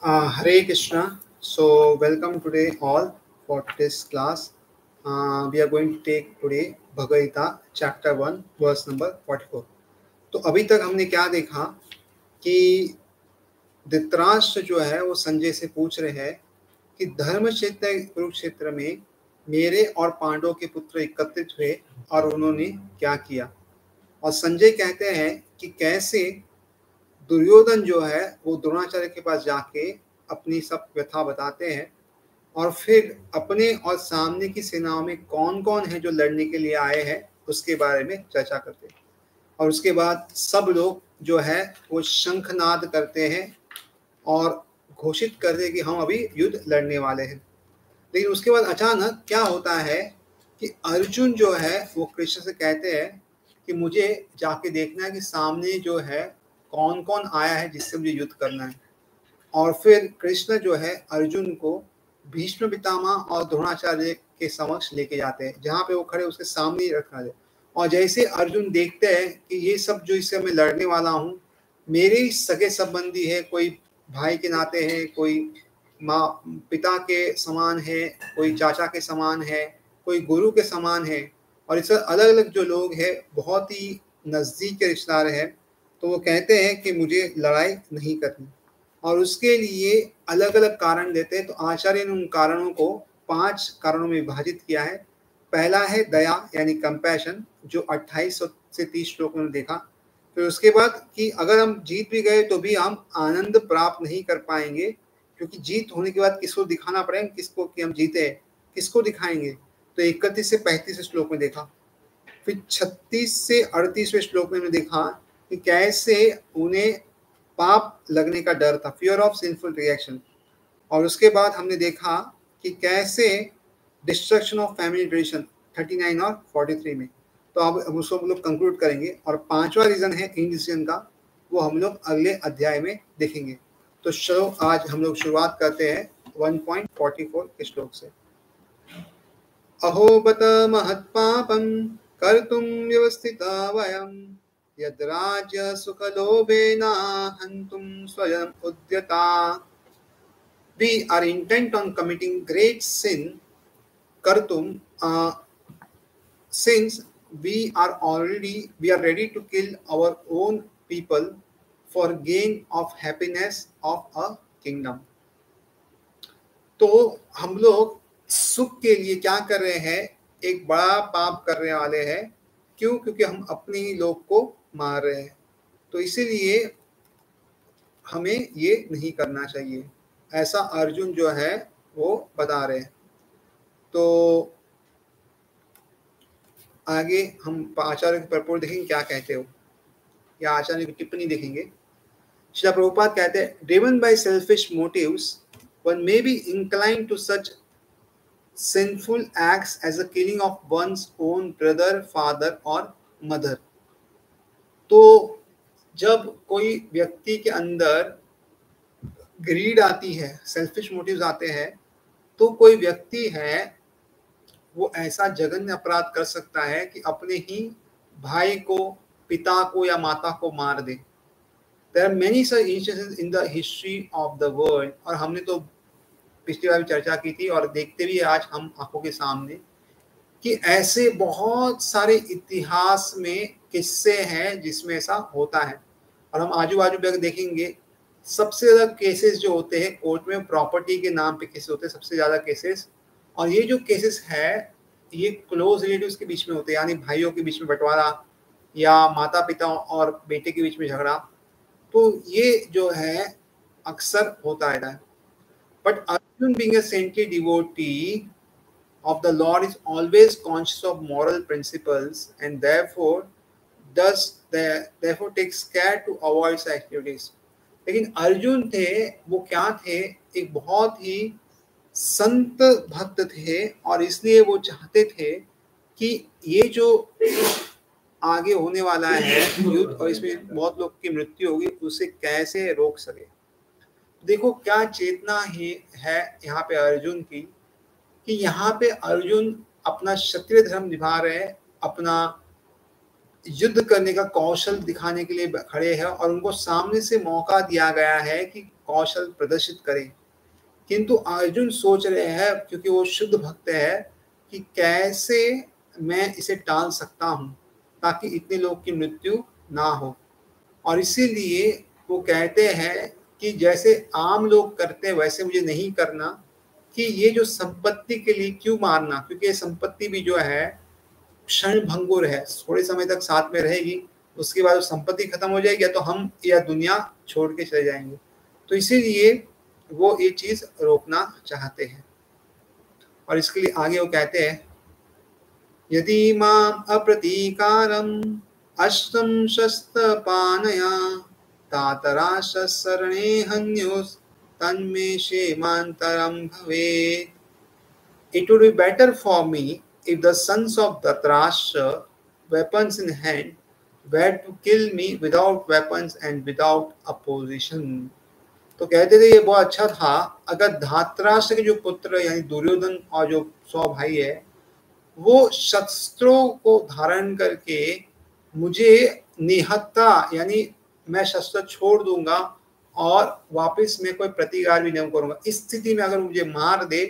Hare Krishna. So, welcome today all for this class. We are going to take today Bhagavad Gita chapter 1 verse number 44. तो अभी तक हमने क्या देखा कि धृतराष्ट्र जो है वो संजय से पूछ रहे हैं कि धर्म क्षेत्र कुरुक्षेत्र में मेरे और पांडवों के पुत्र एकत्रित हुए और उन्होंने क्या किया। और संजय कहते हैं कि कैसे दुर्योधन जो है वो द्रोणाचार्य के पास जाके अपनी सब व्यथा बताते हैं और फिर अपने और सामने की सेनाओं में कौन कौन है जो लड़ने के लिए आए हैं उसके बारे में चर्चा करते हैं। और उसके बाद सब लोग जो है वो शंखनाद करते हैं और घोषित करते हैं कि हम अभी युद्ध लड़ने वाले हैं। लेकिन उसके बाद अचानक क्या होता है कि अर्जुन जो है वो कृष्ण से कहते हैं कि मुझे जाके देखना है कि सामने जो है कौन कौन आया है जिससे मुझे युद्ध करना है। और फिर कृष्ण जो है अर्जुन को भीष्म पितामह और द्रोणाचार्य के समक्ष लेके जाते हैं, जहाँ पे वो खड़े उसके सामने ही रखा है। और जैसे अर्जुन देखते हैं कि ये सब जो इससे मैं लड़ने वाला हूँ मेरे ही सगे संबंधी है, कोई भाई के नाते है, कोई माँ पिता के समान है, कोई चाचा के समान है, कोई गुरु के समान है, और इस अलग अलग जो लोग हैं बहुत ही नज़दीक के रिश्तेदार हैं, तो वो कहते हैं कि मुझे लड़ाई नहीं करनी और उसके लिए अलग अलग कारण देते हैं। तो आचार्य ने उन कारणों को 5 कारणों में विभाजित किया है। पहला है दया यानी कंपैशन, जो 28 से 30 श्लोक में देखा। फिर उसके बाद कि अगर हम जीत भी गए तो भी हम आनंद प्राप्त नहीं कर पाएंगे, क्योंकि जीत होने के बाद किसको दिखाना पड़ेगा, किसको कि हम जीते, किसको दिखाएंगे। तो 31 से 35 श्लोक में देखा। फिर 36 से 38वें श्लोक में देखा कि कैसे उन्हें पाप लगने का डर था, फियर ऑफ सिंफुल रिएक्शन। और उसके बाद हमने देखा कि कैसे डिस्ट्रक्शन ऑफ फैमिली ट्रेडिशन 39 और 43 में। तो अब उसको हम लोग कंक्लूड करेंगे। और 5वां रीजन है इंडिसीजन का, वो हम लोग अगले अध्याय में देखेंगे। तो चलो आज हम लोग शुरुआत करते हैं 1.44 के श्लोक से। अहो बत महत्पापं कर्तुं व्यवस्थिता वयं यद् राज्य सुखलोभेन हन्तुं स्वयं उद्यता। We are intent on committing great sin kartum, since we are ready to kill our own people for gain of happiness of a kingdom. तो हम लोग सुख के लिए क्या कर रहे हैं, एक बड़ा पाप करने वाले हैं। क्यों? क्योंकि हम अपने ही लोग को मार रहे हैं। तो इसीलिए हमें ये नहीं करना चाहिए, ऐसा अर्जुन जो है वो बता रहे हैं। तो आगे हम आचार्य के प्रपोज देखेंगे क्या कहते हो, या आचार्य की टिप्पणी देखेंगे। श्रील प्रभुपाद कहते हैं, driven by selfish motives one may be inclined to such sinful acts as the killing of one's own brother, father और mother। तो जब कोई व्यक्ति के अंदर ग्रीड आती है, सेल्फिश मोटिव्स आते हैं, तो कोई व्यक्ति है वो ऐसा जघन्य अपराध कर सकता है कि अपने ही भाई को, पिता को या माता को मार दे। There are many such instances in the history of the world। और हमने तो पिछली बार भी चर्चा की थी और देखते भी आज हम आंखों के सामने कि ऐसे बहुत सारे इतिहास में किस्से हैं जिसमें ऐसा होता है। और हम आजू बाजू भी अगर देखेंगे, सबसे ज़्यादा केसेस जो होते हैं कोर्ट में प्रॉपर्टी के नाम पे केसेस होते हैं, सबसे ज़्यादा केसेस। और ये जो केसेस है ये क्लोज रिलेटिव्स के बीच में होते हैं, यानी भाइयों के बीच में बंटवारा या माता पिता और बेटे के बीच में झगड़ा। तो ये जो है अक्सर होता है। But Arjun being a scented devotee of the Lord is always conscious of moral principles and therefore takes care to avoid such activities। लेकिन अर्जुन थे वो क्या थे, एक बहुत ही संत भक्त थे और इसलिए वो चाहते थे कि ये जो आगे होने वाला है युद्ध और इसमें बहुत लोग की मृत्यु होगी उसे कैसे रोक सके। देखो क्या चेतना ही है यहाँ पे अर्जुन की, कि यहाँ पे अर्जुन अपना क्षत्रिय धर्म निभा रहे हैं, अपना युद्ध करने का कौशल दिखाने के लिए खड़े हैं और उनको सामने से मौका दिया गया है कि कौशल प्रदर्शित करे। किंतु अर्जुन सोच रहे हैं, क्योंकि वो शुद्ध भक्त है, कि कैसे मैं इसे टाल सकता हूँ ताकि इतने लोग की मृत्यु ना हो। और इसीलिए वो कहते हैं कि जैसे आम लोग करते हैं वैसे मुझे नहीं करना, कि ये जो संपत्ति के लिए क्यों मारना, क्योंकि ये संपत्ति भी जो है क्षण भंगुर है, थोड़े समय तक साथ में रहेगी, उसके बाद संपत्ति खत्म हो जाएगी, या तो हम या दुनिया छोड़ के चले जाएंगे। तो इसीलिए वो ये चीज रोकना चाहते हैं। और इसके लिए आगे वो कहते हैं, यदि माम अप्रतीकारम अश्रम शस्त्रपानया तातराश शरणे हन्योस तन्मे क्षेमांतरम भवेत्। It would be better for me if the sons of Dhritarashtra, weapons in hand, were to kill me without weapons and without opposition. तो कहते थे ये बहुत अच्छा था अगर धातराष्ट्र के जो पुत्र यानी दुर्योधन और जो 100 भाई है, वो शस्त्रों को धारण करके मुझे निहत्ता यानी मैं शस्त्र छोड़ दूंगा और वापस मैं कोई प्रतिकार भी नहीं करूंगा, इस स्थिति में अगर मुझे मार दे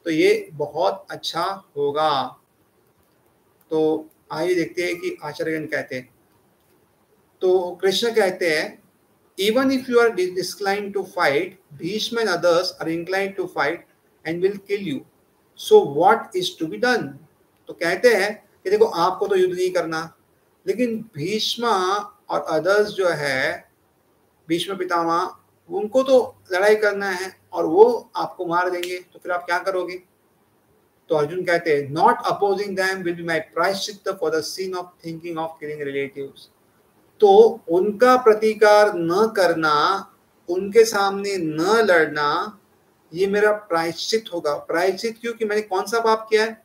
तो ये बहुत अच्छा होगा। तो आइए देखते हैं कि आचार्यगण कहते हैं। तो कृष्ण कहते हैं, even if you are disinclined to fight, Bhishma and others are inclined to fight and will kill you. So what is to be done? तो कहते हैं कि देखो आपको तो युद्ध नहीं करना, लेकिन भीष्मा और अदर्स जो है, भीष्म पितामह, उनको तो लड़ाई करना है और वो आपको मार देंगे, तो फिर आप क्या करोगे? तो अर्जुन कहते हैं, not opposing them will be my प्रायश्चित्त for the sin of thinking of killing relatives. तो उनका प्रतिकार न करना, उनके सामने न लड़ना, ये मेरा प्रायश्चित होगा। प्रायश्चित क्यों? कि मैंने कौन सा पाप किया है?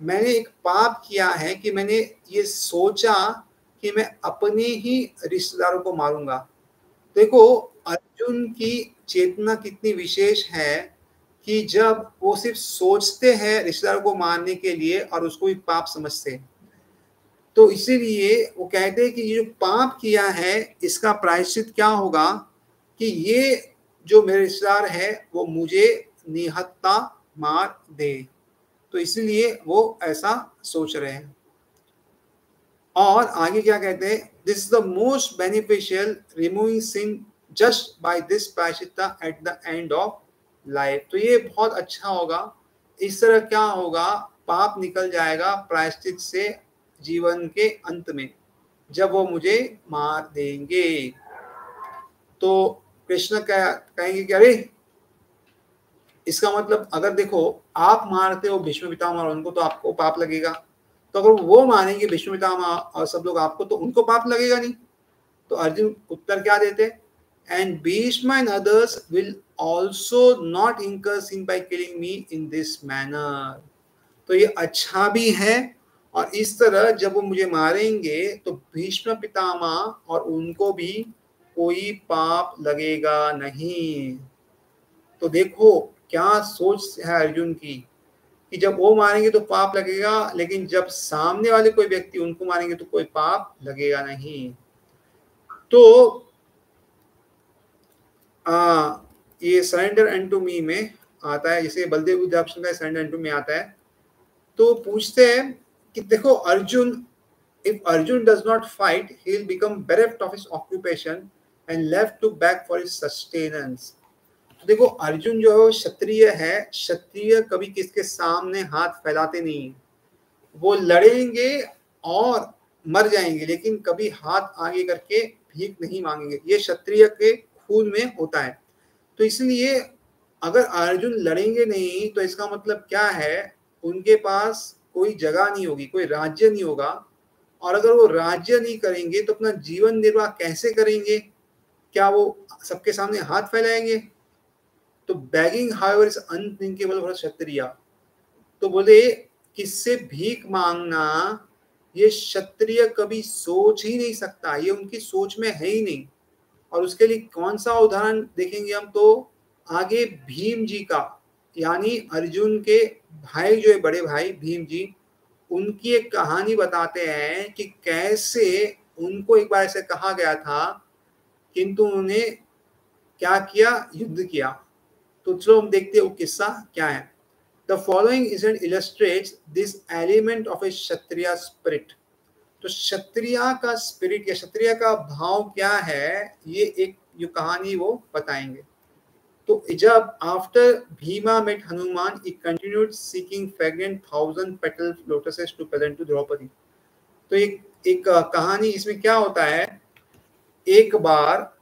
मैंने एक पाप किया है कि मैंने ये सोचा कि मैं अपने ही रिश्तेदारों को मारूंगा। देखो अर्जुन की चेतना कितनी विशेष है कि जब वो सिर्फ सोचते हैं रिश्तेदारों को मारने के लिए और उसको भी पाप समझते हैं। तो इसीलिए वो कहते हैं कि ये जो पाप किया है इसका प्रायश्चित क्या होगा कि ये जो मेरे रिश्तेदार है वो मुझे निहत्ता मार दे। तो इसीलिए वो ऐसा सोच रहे हैं। और आगे क्या कहते हैं, this is the most beneficial removing sin just by this प्रायश्चित्त at the end of life. तो ये बहुत अच्छा होगा। इस तरह क्या होगा, पाप निकल जाएगा प्रायश्चित से जीवन के अंत में, जब वो मुझे मार देंगे। तो कृष्ण कहेंगे कि अरे इसका मतलब अगर देखो आप मारते हो भीष्म पितामह और उनको, तो आपको पाप लगेगा, तो अगर वो मानेंगे भीष्म पितामह और सब लोग आपको, तो उनको पाप लगेगा नहीं। तो अर्जुन उत्तर क्या देते, and Bhishma and others will also not incur sin by killing me in this manner. तो ये अच्छा भी है, और इस तरह जब वो मुझे मारेंगे तो भीष्म पितामह और उनको भी कोई पाप लगेगा नहीं। तो देखो क्या सोच है अर्जुन की, कि जब वो मारेंगे तो पाप लगेगा, लेकिन जब सामने वाले कोई व्यक्ति उनको मारेंगे तो कोई पाप लगेगा नहीं। तो ये सरेंडर अनटू मी में आता है, जैसे बलदेव विद्यापति का सरेंडर अनटू मी आता है। तो पूछते हैं कि देखो Arjun, if Arjun does not fight, he will become bereft of his occupation and left to beg for his sustenance. तो देखो अर्जुन जो है क्षत्रिय है, क्षत्रिय कभी किसके सामने हाथ फैलाते नहीं, वो लड़ेंगे और मर जाएंगे, लेकिन कभी हाथ आगे करके भीख नहीं मांगेंगे। ये क्षत्रिय के खून में होता है। तो इसलिए अगर अर्जुन लड़ेंगे नहीं तो इसका मतलब क्या है, उनके पास कोई जगह नहीं होगी, कोई राज्य नहीं होगा, और अगर वो राज्य नहीं करेंगे तो अपना जीवन निर्वाह कैसे करेंगे? क्या वो सबके सामने हाथ फैलाएंगे? तो begging however is unthinkable for Kshatriya. तो बोले किससे भीख मांगना ये क्षत्रिय कभी सोच ही नहीं सकता, ये उनकी सोच में है ही नहीं। और उसके लिए कौन सा उदाहरण देखेंगे हम, तो आगे भीम जी का, यानी अर्जुन के भाई जो है बड़े भाई भीम जी, उनकी एक कहानी बताते हैं कि कैसे उनको एक बार ऐसे कहा गया था, किंतु उन्हें क्या किया, युद्ध किया। तो चलो हम देखते हैं वो किस्सा क्या है। The following incident illustrates this element of A Kshatriya spirit. तो क्षत्रिय का स्पिरिट या क्षत्रिय का भाव क्या है, ये एक जो कहानी वो बताएंगे। तो जब after Bhima met Hanuman he continued seeking fragrant 1000 petal lotuses to present to Draupadi. तो एक कहानी इसमें क्या होता है, एक बार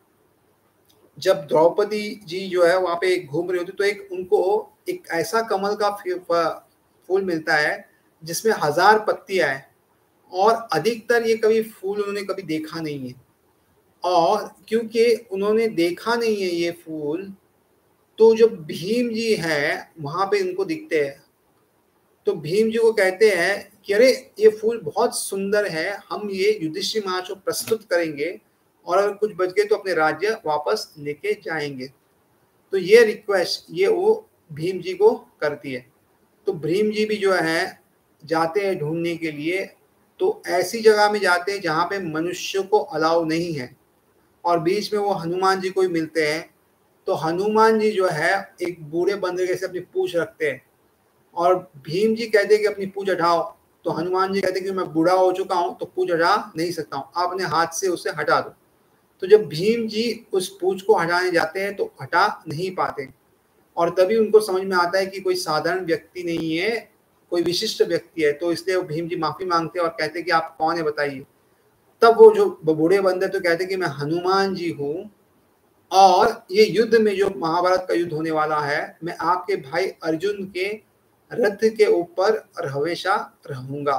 जब द्रौपदी जी जो है वहां पे घूम रही होती तो एक उनको एक ऐसा कमल का फूल मिलता है जिसमें 1000 पत्तियां हैं और अधिकतर ये कभी फूल उन्होंने कभी देखा नहीं है। और क्योंकि उन्होंने देखा नहीं है ये फूल, तो जो भीम जी हैं वहां पे इनको दिखते हैं। तो भीम जी को कहते हैं कि अरे ये फूल बहुत सुंदर है, हम ये युधिष्ठिर महाराज को प्रस्तुत करेंगे और अगर कुछ बच गए तो अपने राज्य वापस लेके जाएंगे। तो ये रिक्वेस्ट ये वो भीम जी को करती है। तो भीम जी भी जो है जाते हैं ढूंढने के लिए। तो ऐसी जगह में जाते हैं जहाँ पे मनुष्य को अलाउ नहीं है और बीच में वो हनुमान जी को ही मिलते हैं। तो हनुमान जी जो है एक बूढ़े बंदर के से अपनी पूंछ रखते हैं और भीम जी कहते हैं कि अपनी पूंछ हटाओ। तो हनुमान जी कहते हैं कि मैं बूढ़ा हो चुका हूँ तो पूंछ हटा नहीं सकता हूँ, आप अपने हाथ से उसे हटा दो। तो जब भीम जी उस पूंछ को हटाने जाते हैं तो हटा नहीं पाते और तभी उनको समझ में आता है कि कोई साधारण व्यक्ति नहीं है, कोई विशिष्ट व्यक्ति है। तो इसलिए वो भीम जी माफी मांगते हैं और कहते हैं कि आप कौन है बताइए। तब वो जो बूढ़े बंदर तो कहते हैं कि मैं हनुमान जी हूँ और ये युद्ध में जो महाभारत का युद्ध होने वाला है मैं आपके भाई अर्जुन के रथ के ऊपर हमेशा रहूंगा।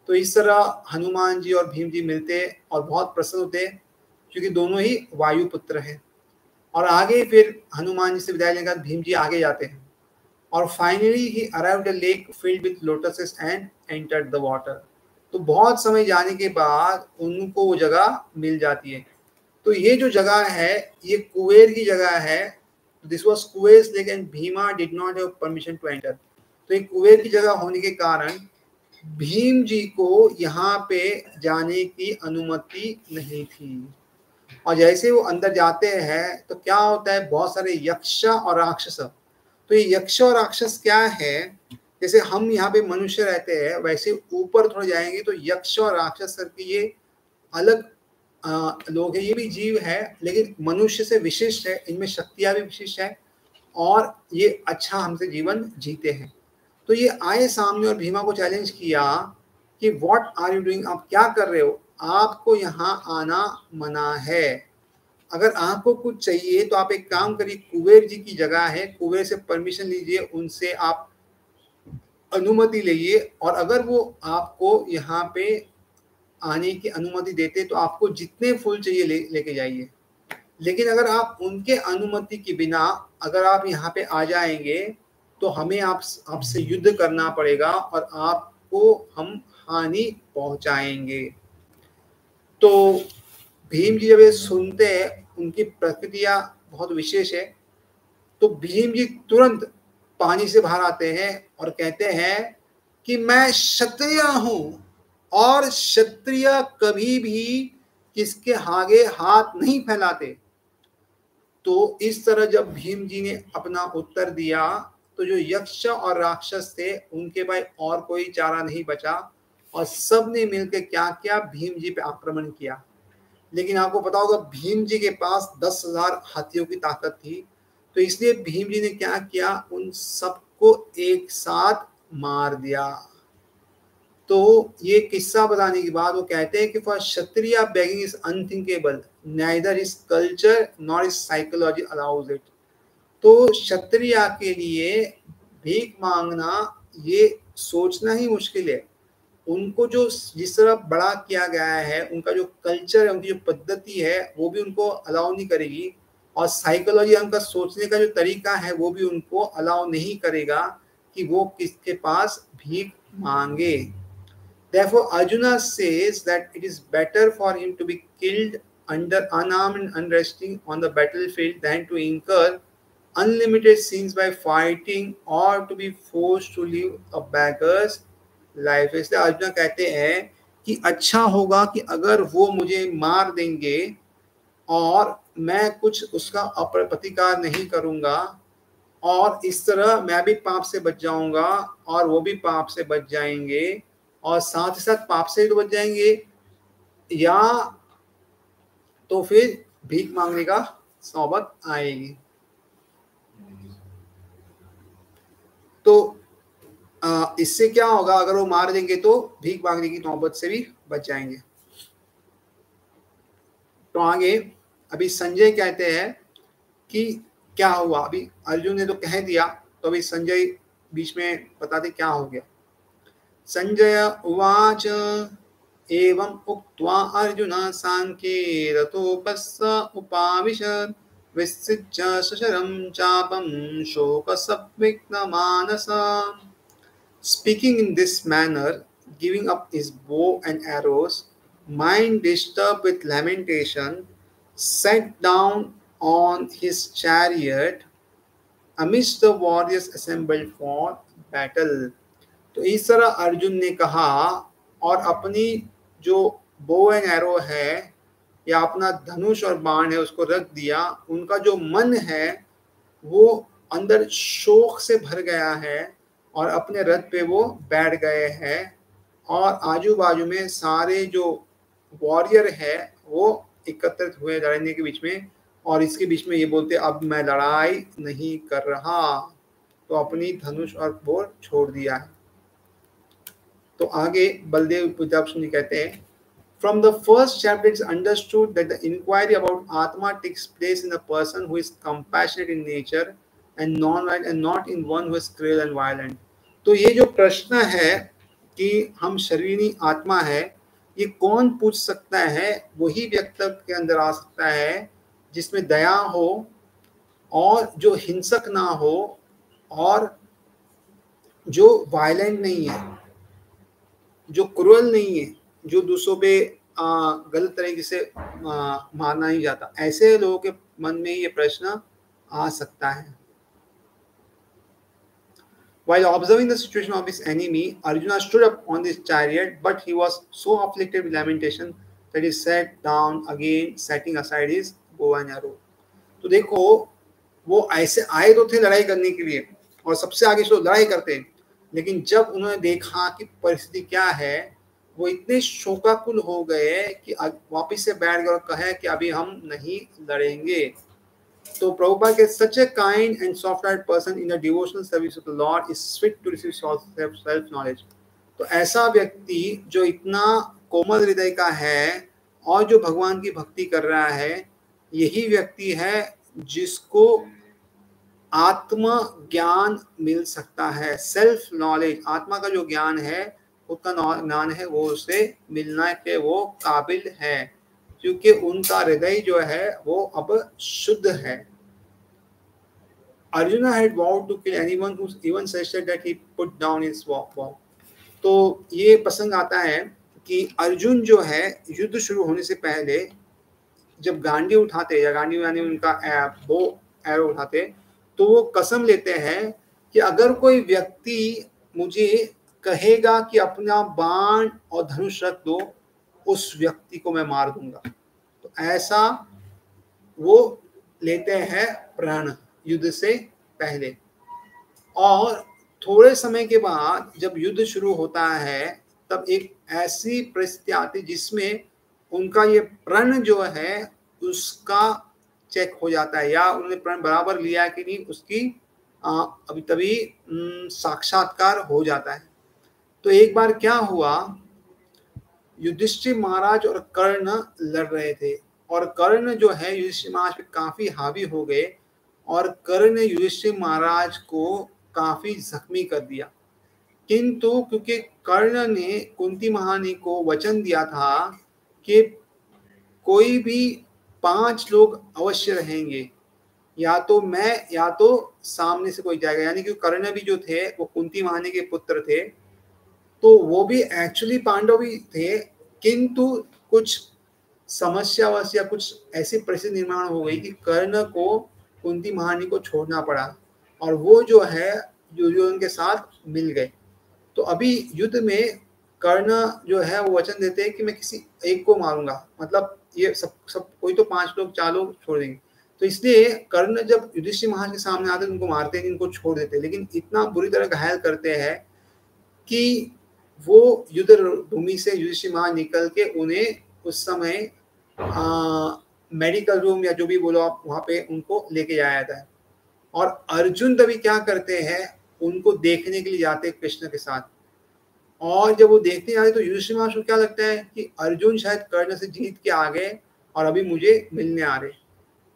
तो इस तरह हनुमान जी और भीम जी मिलते और बहुत प्रसन्न होते क्योंकि दोनों ही वायुपुत्र हैं। और आगे फिर हनुमान जी से विदाई लेने के बाद भीम जी आगे जाते हैं और finally he arrived a lake filled with lotuses and entered the water. तो बहुत समय जाने के बाद उनको वो जगह मिल जाती है। तो ये जो जगह है ये कुबेर की जगह है। This was Kuber's lake and Bhima did not have permission to enter. तो ये कुबेर की जगह होने के कारण भीम जी को यहाँ पे जाने की अनुमति नहीं थी। और जैसे वो अंदर जाते हैं तो क्या होता है, बहुत सारे यक्ष और राक्षस। तो ये यक्ष और राक्षस क्या है, जैसे हम यहाँ पे मनुष्य रहते हैं वैसे ऊपर थोड़ा जाएंगे तो यक्ष और राक्षस करके ये अलग लोग हैं। ये भी जीव है लेकिन मनुष्य से विशिष्ट है, इनमें शक्तियां भी विशिष्ट है और ये अच्छा हमसे जीवन जीते हैं। तो ये आए सामने और भीमा को चैलेंज किया कि व्हाट आर यू डूइंग, आप क्या कर रहे हो, आपको यहाँ आना मना है। अगर आपको कुछ चाहिए तो आप एक काम करिए, कुबेर जी की जगह है, कुबेर से परमिशन लीजिए, उनसे आप अनुमति लीजिए और अगर वो आपको यहाँ पे आने की अनुमति देते तो आपको जितने फूल चाहिए लेके जाइए। लेकिन अगर आप उनके अनुमति के बिना अगर आप यहाँ पे आ जाएंगे तो हमें आपसे युद्ध करना पड़ेगा और आपको हम हानि पहुंचाएंगे। तो भीम जी जब ये सुनते हैं, उनकी प्रक्रिया बहुत विशेष है। तो भीम जी तुरंत पानी से बाहर आते हैं और कहते हैं कि मैं क्षत्रिय हूं और क्षत्रिय कभी भी किसके आगे हाथ नहीं फैलाते। तो इस तरह जब भीम जी ने अपना उत्तर दिया तो जो यक्ष और राक्षस थे उनके भाई और कोई चारा नहीं बचा और सब ने मिलकर क्या किया, भीम जी पे आक्रमण किया। लेकिन आपको पता होगा भीम जी के पास 10,000 हाथियों की ताकत थी। तो इसलिए भीम जी ने क्या किया, उन सबको एक साथ मार दिया। तो ये किस्सा बताने के बाद वो कहते हैं कि for Kshatriya begging is unthinkable, neither is culture nor is psychology allows it. तो क्षत्रिय के लिए भीख मांगना ये सोचना ही मुश्किल है। उनको जो जिस तरह बड़ा किया गया है, उनका जो कल्चर है, उनकी जो पद्धति है वो भी उनको अलाउ नहीं करेगी और साइकोलॉजी, उनका सोचने का जो तरीका है वो भी उनको अलाउ नहीं करेगा कि वो किसके पास भीख मांगे। Therefore, Arjuna says that it is better for him to be killed under unarmed and unresting on the battlefield than to incur unlimited sins by fighting or to be forced to live a beggar's life। इसलिए अर्जुन कहते हैं कि अच्छा होगा कि अगर वो मुझे मार देंगे और मैं कुछ उसका प्रतिकार नहीं करूंगा और इस तरह मैं भी पाप से बच जाऊंगा और वो भी पाप से बच जाएंगे और साथ ही साथ पाप से तो बच जाएंगे, या तो फिर भीख मांगने का नौबत आएगी। तो इससे क्या होगा, अगर वो मार देंगे तो भीख मांगने की नौबत से भी बच जाएंगे। तो आगे अभी संजय कहते हैं कि क्या हुआ। अभी अर्जुन ने तो कह दिया, तो अभी संजय बीच में बताते क्या हो गया। संजय उवाच एवं उक्त्वा अर्जुन सांख्ये रथोपस्स उपाविशत् विसृज्य सशरं चापं शोकसंविघ्नमानसा। Speaking in this manner, giving up his bow and arrows, mind disturbed with lamentation, sat down on his chariot amidst the warriors assembled for battle. तो इस तरह अर्जुन ने कहा और अपनी जो बो एंड एरो है या अपना धनुष और बाण है उसको रख दिया। उनका जो मन है वो अंदर शोक से भर गया है और अपने रथ पे वो बैठ गए हैं और आजू बाजू में सारे जो वॉरियर है वो एकत्रित हुए लड़ने के बीच में, और इसके बीच में ये बोलते अब मैं लड़ाई नहीं कर रहा, तो अपनी धनुष और बोर छोड़ दिया है। तो आगे बलदेव विद्याभूषण जी कहते हैं, From the first chapter, it's understood that the inquiry about Atma takes place in a person who is compassionate in nature and non-violent, and not in one who is cruel and violent. तो ये जो प्रश्न है कि हम शरीरी आत्मा है, ये कौन पूछ सकता है? वही व्यक्ति के अंदर आ सकता है जिसमें दया हो और जो हिंसक ना हो और जो वायलेंट नहीं है, जो क्रूअल नहीं है, जो दूसरों पे गलत तरीके से मारना नहीं जाता। ऐसे लोगों के मन में ये प्रश्न आ सकता है। While observing the situation of his enemy, Arjuna stood up on his chariot, but he was so afflicted with lamentation that he sat down again, setting aside his bow and arrow. तो देखो, वो ऐसे आए तो थे लड़ाई करने के लिए और सबसे आगे से लड़ाई करते, लेकिन जब उन्होंने देखा कि परिस्थिति क्या है, वो इतने शोकाकुल हो गए कि वापिस से बैठ गए और कहे कि अभी हम नहीं लड़ेंगे। तो प्रभुपाद के such a kind and soft-hearted person in the devotional service of the Lord is fit to receive self-knowledge. तो ऐसा व्यक्ति जो इतना कोमल हृदय का है और जो भगवान की भक्ति कर रहा है, यही व्यक्ति है जिसको आत्म ज्ञान मिल सकता है। सेल्फ नॉलेज, आत्मा का जो ज्ञान है, उसका ज्ञान है, वो उसे मिलना के वो काबिल है, क्योंकि उनका हृदय जो है वो अब शुद्ध है। Arjuna had vowed to kill anyone who even suggested that he put down his bow. तो ये प्रसंग आता है कि अर्जुन जो है युद्ध शुरू होने से पहले जब गांडी उठाते या गांडी यानी उनका बो एरो उठाते, तो वो कसम लेते हैं कि अगर कोई व्यक्ति मुझे कहेगा कि अपना बाण और धनुष रख दो, उस व्यक्ति को मैं मार दूंगा। तो ऐसा वो लेते हैं प्रण युद्ध से पहले। और थोड़े समय के बाद जब युद्ध शुरू होता है, तब एक ऐसी परिस्थिति आती जिसमें उनका ये प्रण जो है उसका चेक हो जाता है, या उन्होंने प्रण बराबर लिया कि नहीं, उसकी अभी तभी साक्षात्कार हो जाता है। तो एक बार क्या हुआ, युधिष्ठिर महाराज और कर्ण लड़ रहे थे और कर्ण जो है युधिष्ठिर महाराज पे काफी हावी हो गए और कर्ण ने युधिष्ठिर महाराज को काफी जख्मी कर दिया। किंतु क्योंकि कर्ण ने कुंती महारानी को वचन दिया था कि कोई भी 5 लोग अवश्य रहेंगे, या तो मैं या तो सामने से कोई जाएगा, यानी कि कर्ण भी जो थे वो कुंती महारानी के पुत्र थे, तो वो भी एक्चुअली पांडव ही थे, किंतु कुछ समस्यावश या कुछ ऐसी परिस्थिति निर्माण हो गई कि कर्ण को कुंती महारानी को छोड़ना पड़ा और वो जो है दुर्योधन के साथ मिल गए। तो अभी युद्ध में कर्ण जो है वो वचन देते हैं कि मैं किसी एक को मारूंगा, मतलब ये सब सब कोई तो 5 लोग 4 लोग छोड़ देंगे। तो इसलिए कर्ण जब युधिष्ठिर महाराज के सामने आते हैं उनको मारते हैं, इनको छोड़ देते हैं, लेकिन इतना बुरी तरह घायल करते हैं कि वो युद्ध भूमि से युधिष्ठिर महाराज निकल के उन्हें उस समय मेडिकल रूम या जो भी बोलो आप वहां पे उनको लेके जाया जाता है। और अर्जुन तभी क्या करते हैं, उनको देखने के लिए जाते हैं कृष्ण के साथ। और जब वो देखने जाते तो युधिष्ठिर महाराज को क्या लगता है कि अर्जुन शायद कर्ण से जीत के आ गए और अभी मुझे मिलने आ रहे।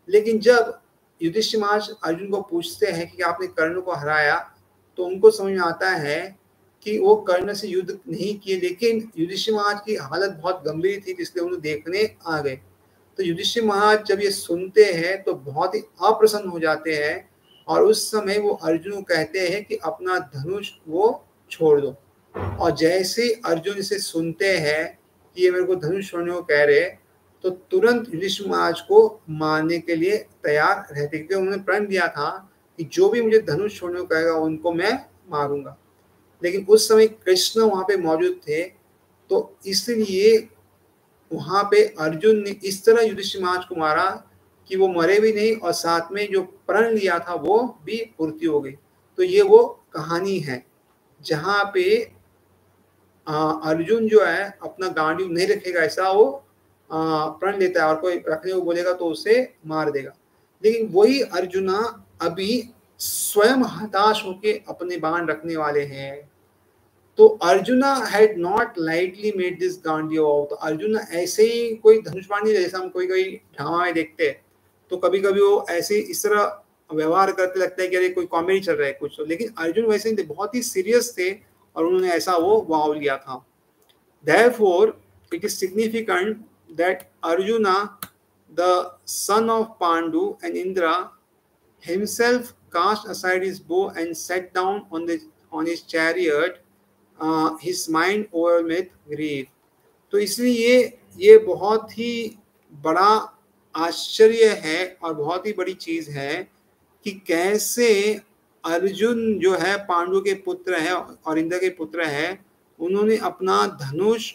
लेकिन जब युधिष्ठिर महाराज अर्जुन को पूछते हैं कि आपने कर्ण को हराया, तो उनको समझ में आता है कि वो कर्ण से युद्ध नहीं किए, लेकिन युधिष्ठिर महाराज की हालत बहुत गंभीर थी इसलिए उन्हें देखने आ गए। तो युधिष्ठिर महाराज जब ये सुनते हैं तो बहुत ही अप्रसन्न हो जाते हैं और उस समय वो अर्जुन को कहते हैं कि अपना धनुष वो छोड़ दो। और जैसे ही अर्जुन इसे सुनते हैं कि ये मेरे को धनुष छोड़ने को कह रहे, तो तुरंत युधिष्ठिर महाराज को मारने के लिए तैयार रहते, क्योंकि उन्होंने प्रण दिया था कि जो भी मुझे धनुष छोड़ने को कहेगा उनको मैं मारूंगा। लेकिन उस समय कृष्ण वहां पे मौजूद थे, तो इसलिए वहां पे अर्जुन ने इस तरह युधिष्ठिर महाराज को मारा कि वो मरे भी नहीं और साथ में जो प्रण लिया था वो भी पूर्ति हो गई। तो ये वो कहानी है जहाँ पे अर्जुन जो है अपना गांडीव नहीं रखेगा, ऐसा वो प्रण लेता है और कोई रखने को बोलेगा तो उसे मार देगा। लेकिन वही अर्जुना अभी स्वयं हताश होके अपने बाण रखने वाले हैं। तो Arjuna had not lightly made this Gandiva out. Arjuna ऐसे ही कोई धनुष बाण नहीं, जैसा हम कोई कोई ड्रामा में देखते हैं तो कभी कभी वो ऐसे इस तरह व्यवहार करते लगता है कि अरे कोई कॉमेडी चल रहा है कुछ, तो लेकिन अर्जुन वैसे नहीं थे, बहुत ही सीरियस थे और उन्होंने ऐसा वो वाव लिया था। Therefore, it is significant that Arjuna, the son of Pandu and Indra, himself cast aside his bow and sat down on his chariot, his mind overwhelmed with grief. तो इसलिए ये बहुत ही बड़ा आश्चर्य है और बहुत ही बड़ी चीज है कि कैसे अर्जुन जो है पांडु के पुत्र है और इंद्र के पुत्र है, उन्होंने अपना धनुष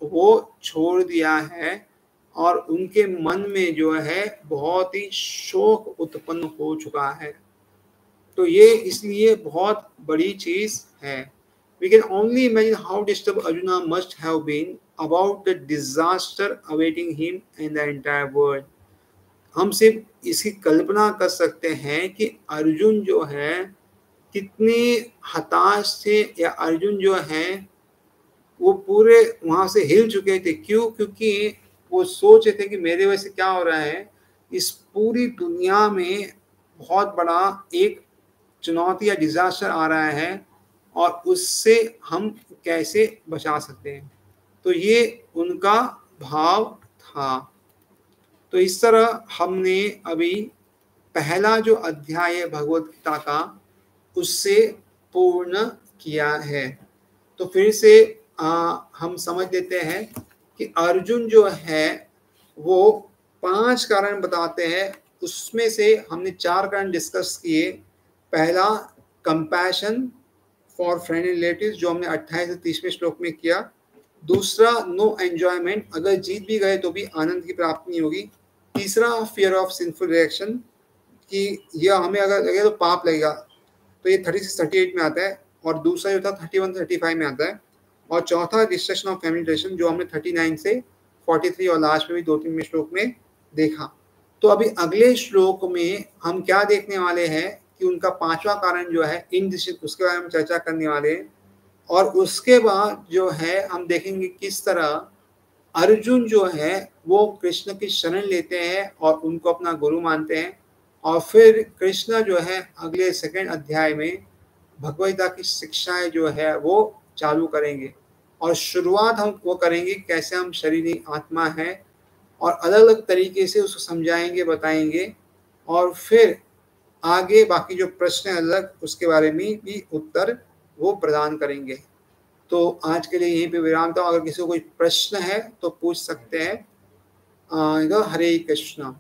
वो छोड़ दिया है और उनके मन में जो है बहुत ही शोक उत्पन्न हो चुका है। तो ये इसलिए बहुत बड़ी चीज है। We can only imagine how disturbed Arjuna must have been about the disaster awaiting him and the entire world. हम सिर्फ इसकी कल्पना कर सकते हैं कि अर्जुन जो है कितने हताश थे, या अर्जुन जो है वो पूरे वहां से हिल चुके थे। क्यों? क्योंकि वो सोच रहे थे कि मेरे वजह से क्या हो रहा है, इस पूरी दुनिया में बहुत बड़ा एक चुनौती या डिजास्टर आ रहा है और उससे हम कैसे बचा सकते हैं। तो ये उनका भाव था। तो इस तरह हमने अभी पहला जो अध्याय है भगवत गीता का उससे पूर्ण किया है। तो फिर से हम समझ लेते हैं कि अर्जुन जो है वो 5 कारण बताते हैं, उसमें से हमने 4 कारण डिस्कस किए। पहला compassion for friend and relatives जो हमने 28 से 30वें श्लोक में किया। दूसरा नो एंजॉयमेंट, अगर जीत भी गए तो भी आनंद की प्राप्ति नहीं होगी। तीसरा फियर ऑफ सिंफुल रिएक्शन, कि यह हमें अगर लगे तो पाप लगेगा, तो ये 36 से 38 में आता है। और दूसरा जो था 31 से 35 में आता है। और चौथा डिस्ट्रक्शन ऑफ फैमिली ट्रेडिशन जो हमने 39 से 43 और लास्ट में भी 2-3 श्लोक में देखा। तो अभी अगले श्लोक में हम क्या देखने वाले हैं कि उनका 5वां कारण जो है इनडिसिप्लिन, उसके बारे में चर्चा करने वाले हैं। और उसके बाद जो है हम देखेंगे किस तरह अर्जुन जो है वो कृष्ण की शरण लेते हैं और उनको अपना गुरु मानते हैं। और फिर कृष्ण जो है अगले 2nd अध्याय में भगवद गीता की शिक्षाएं जो है वो चालू करेंगे। और शुरुआत हम वो करेंगे कैसे हम शरीर नहीं आत्मा है, और अलग अलग तरीके से उसको समझाएंगे, बताएंगे। और फिर आगे बाकी जो प्रश्न है अलग, उसके बारे में भी उत्तर वो प्रदान करेंगे। तो आज के लिए यहीं पे विराम था। अगर किसी को कोई प्रश्न है तो पूछ सकते हैं। हरे कृष्णा।